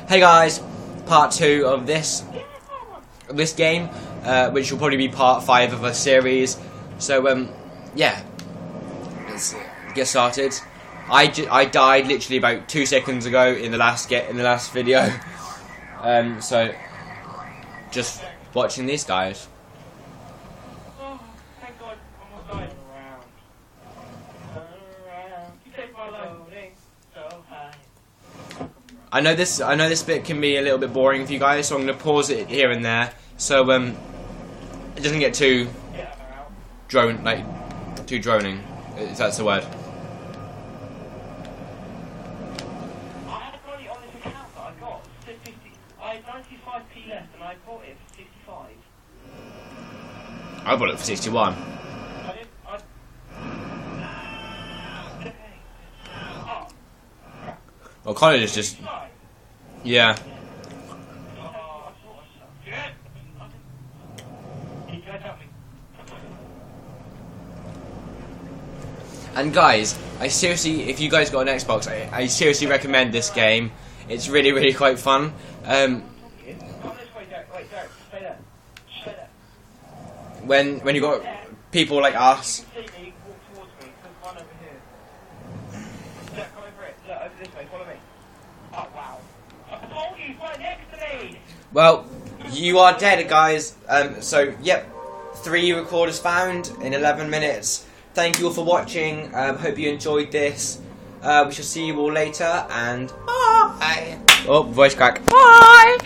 Hey guys, part 2 of this game, which will probably be part 5 of a series. So yeah, let's get started. I died literally about 2 seconds ago in the last video. So just watching these guys. Oh, thank God, almost died. You saved my life. So high. I know this bit can be a little bit boring for you guys, so I'm going to pause it here and there, so it doesn't get too too droning, if that's the word. I had a money on this account that I got. I had 95p left, and I bought it for 65. I bought it for 61. Well, college is just... Yeah. And guys, I seriously, if you guys got an Xbox, I seriously recommend this game. It's really quite fun. When you got people like us. Well, you are dead, guys. So, yep, 3 recorders found in 11 minutes. Thank you all for watching. Hope you enjoyed this. We shall see you all later, and bye. Oh, voice crack. Bye.